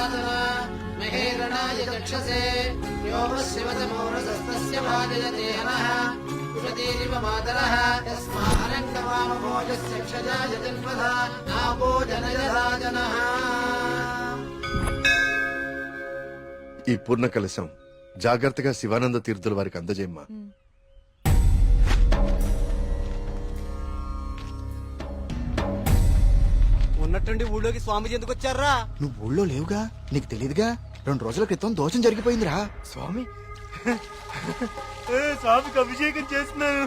ददातन महेरणाय चक्षसे यो शिवतमोरसस्तस्य भाजयते नः उषतीरिव मातरः यस्मारङ्गवामभोजस्य क्षजाय जन्मधा आपो जनयधा जनः। ఈ పూర్ణ కలశం జాగ్రత్తగా శివానంద తీర్థుల వారికి అందజేయమ్మా. ఉన్నట్టుండి ఊళ్ళోకి స్వామీజీ ఎందుకు వచ్చారా? నువ్వు ఊళ్ళో లేవుగా, నీకు తెలియదుగా. 2 రోజుల క్రితం దోషం జరిగిపోయిందిరా. స్వామి స్వామికి అభిషేకం చేస్తున్నాను.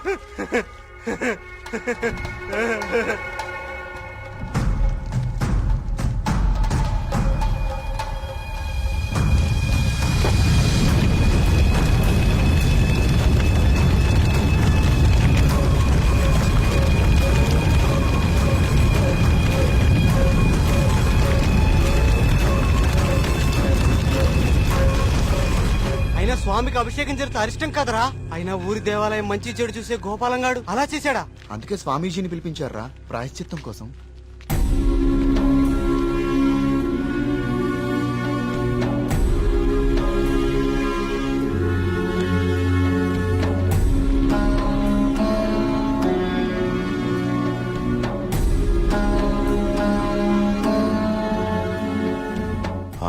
స్వామికి అభిషేకం జరిగితే అరిష్టం కదరా. అయినా ఊరి దేవాలయం మంచి చెడు చూసే గోపాలంగాడు అలా చేశాడా? అందుకే స్వామీజీని పిలిపించారా ప్రాయశ్చిత్తం కోసం.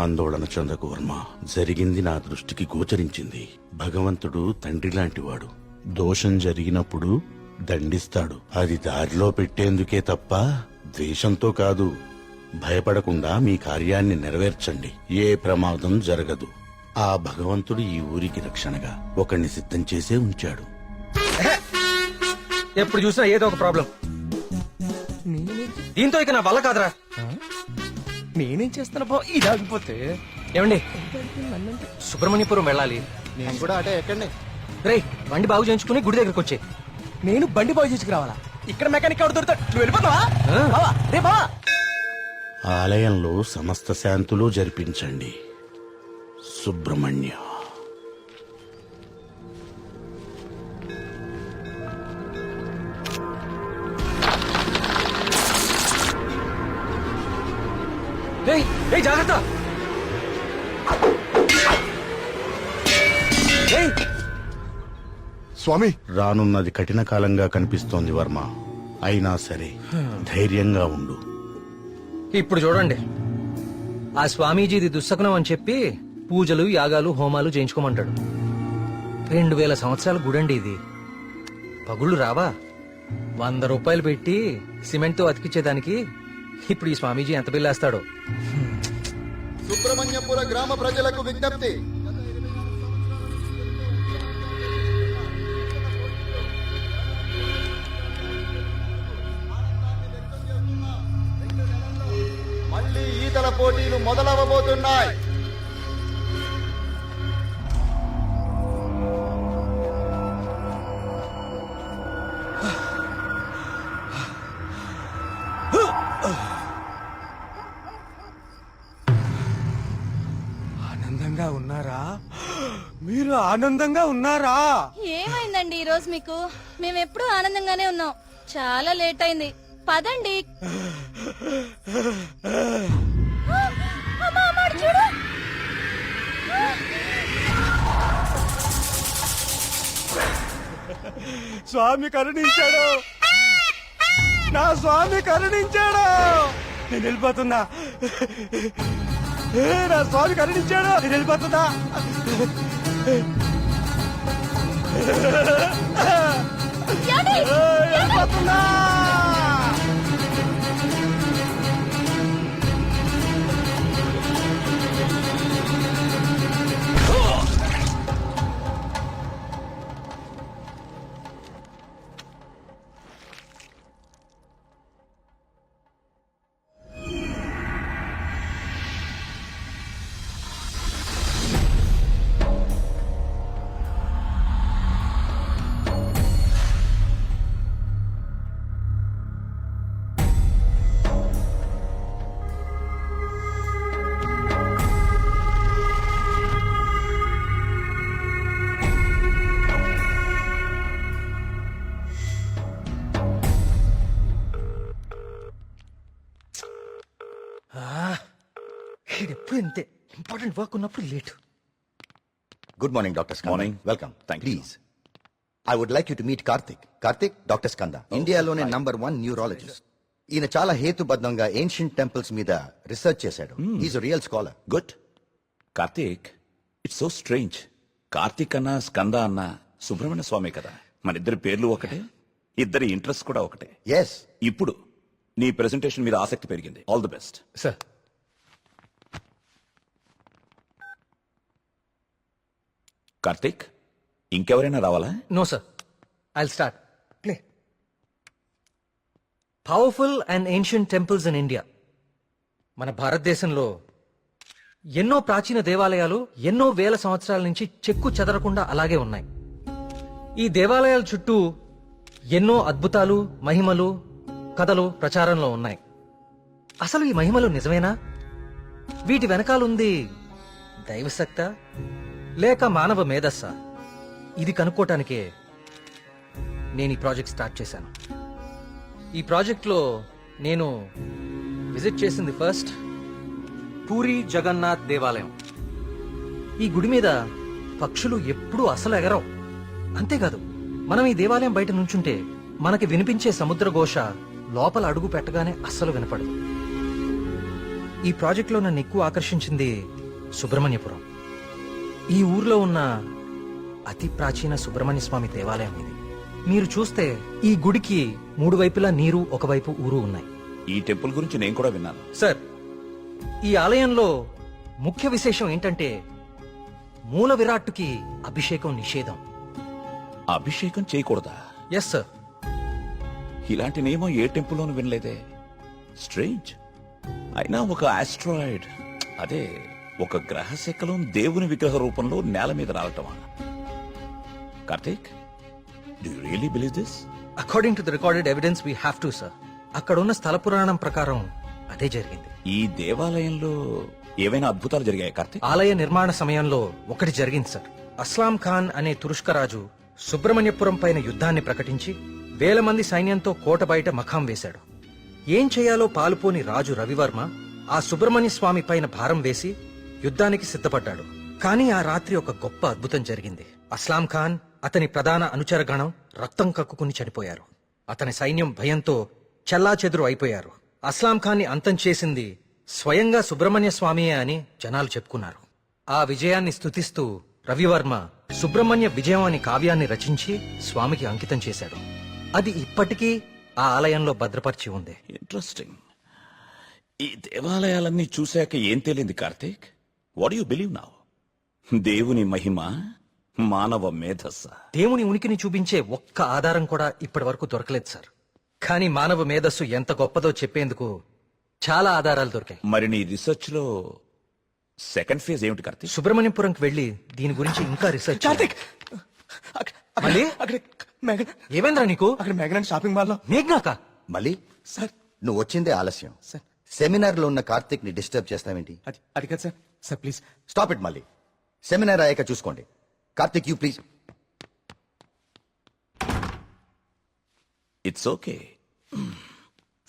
ఆందోళన చెందకు వర్మ, జరిగింది నా దృష్టికి గోచరించింది. భగవంతుడు తండ్రి లాంటివాడు. దోషం జరిగినప్పుడు దండిస్తాడు. అది దారిలో పెట్టేందుకే తప్ప ద్వేషంతో కాదు. భయపడకుండా మీ కార్యాన్ని నెరవేర్చండి. ఏ ప్రమాదం జరగదు. ఆ భగవంతుడు ఈ ఊరికి రక్షణగా ఒకణ్ణి సిద్ధం చేసే ఉంచాడు. ఎప్పుడు చూసినా ఏదో ఒక ప్రాబ్లం. దీంతో ఇక నా వల్ల కాదురా. నేనేం చేస్తున్నా బా, ఇది ఆగిపోతే. ఏమండి, సుబ్రహ్మణ్యపురం వెళ్ళాలి. నేను కూడా అటే ఎక్కండి. రేయ్, బండి బాగు చేయించుకుని గుడి దగ్గరకు వచ్చే. నేను బండి బాగు చేసుకురావాలా? ఇక్కడ మెకానిక్ ఎవరు దొరుకుతాడు? నువ్వు వెళ్ళిపోతావా? బావా, రే బావా. ఆలయంలో సమస్త శాంతులు జరిపించండి. సుబ్రహ్మణ్య. జాగ్రత్త. స్వామి, రానున్నది కఠిన కాలంగా కనిపిస్తోంది వర్మ. అయినా సరే ధైర్యంగా ఉండు. ఇప్పుడు చూడండి, ఆ స్వామీజీది దుస్సకునం అని చెప్పి పూజలు, యాగాలు, హోమాలు చేయించుకోమంటాడు. 2000 సంవత్సరాల గుడండి ఇది. పగుళ్ళు రావా? 100 రూపాయలు పెట్టి సిమెంట్ తో అతికిచ్చేదానికి ఇప్పుడు ఈ స్వామీజీ ఎంత బిల్లేస్తాడో. సుబ్రహ్మణ్యపుర గ్రామ ప్రజలకు విజ్ఞప్తి. మళ్ళీ ఈతల పోటీలు మొదలవబోతున్నాయి. ఆనందంగా ఉన్నారా? మీరు ఆనందంగా ఉన్నారా? ఏమైందండి ఈ రోజు మీకు? మేమెప్పుడు ఆనందంగానే ఉన్నాం. చాలా లేట్ అయింది, పదండి. చూడు, స్వామి కరుణించాడు. నా స్వామి కరుణించాడు. నేను వెళ్ళిపోతున్నా. నా స్వామి కరుణించాడు. నేను వెళ్ళిపోతున్నా. వెళ్ళిపోతున్నా. ఎప్పుడు ఇంతే. ఇంపార్టెంట్ వర్క్ ఉన్నప్పుడు late. Good morning doctor Skanda. Morning. Welcome. Thank you. Please I would like you to meet Karthik. Karthik, doctor Skanda, ఇండియాలోనే #1 న్యూరాలజిస్ట్. ఈయన చాలా హేతుబద్ధంగా ఏన్షియంట్ టెంపుల్స్ మీద రీసెర్చ్ చేశాడు. Is real scholar. Good. Karthik, it's so strange. Karthik అన్న స్కంద అన్న సుబ్రహ్మణ్య స్వామి కదా, మన ఇద్దరి పేర్లు ఒకటే, ఇద్దరి ఇంట్రెస్ట్ కూడా ఒకటే. ఎస్. ఇప్పుడు నీ ప్రెజెంటేషన్ మీద ఆసక్తి పెరిగింది. All the best. Sir, Karthik, ఇంకెవరైనా రావాలా? No sir, I'll start. Play. Powerful and ancient temples in India. మన భారతదేశంలో ఎన్నో ప్రాచీన దేవాలయాలు ఎన్నో వేల సంవత్సరాల నుంచి చెక్కు చెదరకుండా అలాగే ఉన్నాయి. ఈ దేవాలయాల చుట్టూ ఎన్నో అద్భుతాలు, మహిమలు, కథలు ప్రచారంలో ఉన్నాయి. అసలు ఈ మహిమలు నిజమేనా? వీటి వెనకాలుంది దైవశక్త లేక మానవ మేధస్సా? ఇది కనుక్కోటానికే నేను ఈ ప్రాజెక్ట్ స్టార్ట్ చేశాను. ఈ ప్రాజెక్ట్లో నేను విజిట్ చేసింది ఫస్ట్ పూరి జగన్నాథ్ దేవాలయం. ఈ గుడి మీద పక్షులు ఎప్పుడూ అసలు ఎగరవు. అంతేకాదు, మనం ఈ దేవాలయం బయట నుంచుంటే మనకి వినిపించే సముద్ర ఘోష లోపల అడుగు పెట్టగానే అస్సలు వినపడదు. ఈ ప్రాజెక్ట్లో నన్ను ఎక్కువ ఆకర్షించింది సుబ్రహ్మణ్యపురం. ఈ ఊర్లో ఉన్న అతి ప్రాచీన సుబ్రహ్మణ్య స్వామి దేవాలయం ఇది. మీరు చూస్తే ఈ గుడికి 3 వైపులా నీరు, ఒకవైపు ఊరు ఉన్నాయి. ఈ టెంపుల్ గురించి నేను కూడా విన్నాను. సార్, ఈ ఆలయంలో ముఖ్య విశేషం ఏంటంటే మూల విరాట్టుకి అభిషేకం నిషేధం. అభిషేకం చేయకూడదా? Yes sir. ఇలాంటి నియమం ఏ టెంపుల్లోనూ వినలేదే. స్ట్రేంజ్. అయినా ఒక ఆస్ట్రాయిడ్, అదే ఒక గ్రహ శకలం దేవుని విగ్రహ రూపంలో నేల మీద రావటమా? Karthik, do you really believe this? According to the recorded evidence we have to sir. అక్కడున్న స్థల పురాణం ప్రకారం అదే జరిగింది. ఈ దేవాలయంలో ఏవైనా అద్భుతాలు జరిగాయి కార్తీక్? ఆలయ నిర్మాణ సమయంలో ఒకటి జరిగింది సార్. అస్లాం ఖాన్ అనే తురుష్క రాజు సుబ్రహ్మణ్యపురం పైన యుద్ధాన్ని ప్రకటించి 1000 మంది సైన్యంతో కోట బయట మఖాం వేశాడు. ఏం చేయాలో పాలుపోని రాజు రవివర్మ ఆ సుబ్రహ్మణ్య స్వామి పైన భారం వేసి యుద్ధానికి సిద్ధపడ్డాడు. కానీ ఆ రాత్రి ఒక గొప్ప అద్భుతం జరిగింది. అస్లాం ఖాన్, అతని ప్రధాన అనుచరగణం రక్తం కక్కుకుని చనిపోయారు. అతని సైన్యం భయంతో చెల్లాచెదురు అయిపోయారు. అస్లాం ఖాన్ని అంతం చేసింది స్వయంగా సుబ్రహ్మణ్య స్వామియే అని జనాలు చెప్పుకున్నారు. ఆ విజయాన్ని స్తుతిస్తూ రవివర్మ సుబ్రహ్మణ్య విజయం అని కావ్యాన్ని రచించి స్వామికి అంకితం చేశాడు. అది ఇప్పటికీ ఆ ఆలయంలో భద్రపరిచి ఉంది. ఇంట్రెస్టింగ్. ఈ దేవాలయాలన్నీ చూశాక ఏం తేలింది Karthik? What you believe now? దేవుని మహిమ, మానవ మేధస్స? దేవుని ఉనికిని చూపించే ఒక్క ఆధారం కూడా ఇప్పటి వరకు దొరకలేదు సార్. కానీ మానవ మేధస్సు ఎంత గొప్పదో చెప్పేందుకు చాలా ఆధారాలు దొరికాయి. మరి నీ రీసెర్చ్ లో సెకండ్ ఫేజ్ ఏమిటి కార్తీక్? సుబ్రహ్మణ్యపురంకి వెళ్లి దీని గురించి ఇంకా రీసెర్చ్ కార్తిక్, మళ్ళీ? అక్కడ మేఘన, ఏమైందిరా నీకు? అక్కడ మేఘన షాపింగ్ మాల్ లో. మేఘ్నాక? మళ్ళీ సార్, నువ్వు వచ్చిందే ఆలస్యం. సార్, సెమినార్ లో ఉన్న కార్తిక్ ని డిస్టర్బ్ చేస్తావేంటి? అది కాదు sir. Sir please stop it. మళ్ళీ సెమినార్ అయ్యాక చూసుకోండి. Karthik, you please. It's okay.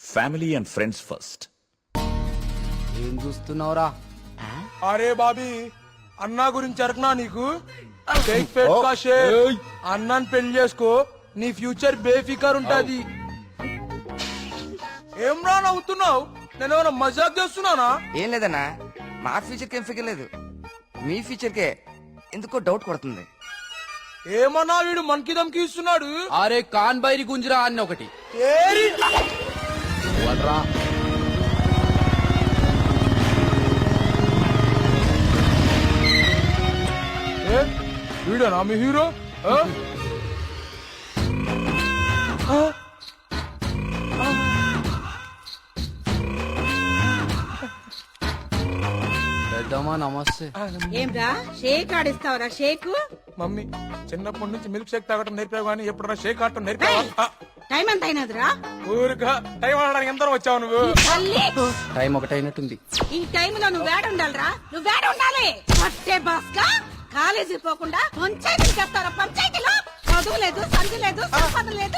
Family and friends first. ఏం చూస్తున్నావురా? అరే బాబీ, అన్నా గురించి అరకనా నీకు? షేక్ ఫేట్ కా షేక్. అన్నాని పెళ్లి చేసుకో, నీ ఫ్యూచర్ బేఫికర్ ఉంటది. ఏం రా నవ్వుతున్నావు? నేను ఏమైనా మజాక్ చేస్తున్నానా? ఏం లేదన్నా, మా ఫ్యూచర్ కి ఏం ఫిగర్ లేదు, మీ ఫ్యూచర్ కే ఎందుకో డౌట్ కొడుతుంది. ఏమన్నా వీడు మనకి దమ్కి ఇస్తున్నాడు? అరే కాన్ బైరి గుంజరా అన్న ఒకటి. ఏరి! ఏ, వీడేనా మీ హీరో? ఆ? పెద్దమ్మా నమస్తే. ఏంరా షేక్ ఆడిస్తావరా? షేక్ మమ్మీ, చిన్నప్పటి నుంచి మిల్క్ షేక్ తాగటం నేర్పావు కానీ ఎప్పుడన్నా షేక్ ఆడటం నేర్పావా? టైం ఎంత అయినదిరా? ఊరుగా టైం ఆడడానికి ఎంత వచ్చావు నువ్వు? తల్లి, టైం ఒకటైనట్టుంది. ఈ టైంలో నువ్వు వేడ ఉండాలిరా, నువ్వు వేడ ఉండాలి. పట్టే బాస్కా కాలేజీ పోకుండా పంచాయతీలు చేస్తారా? పంచాయతీలో చదువు లేదు, సంధి లేదు, సంపద లేదు.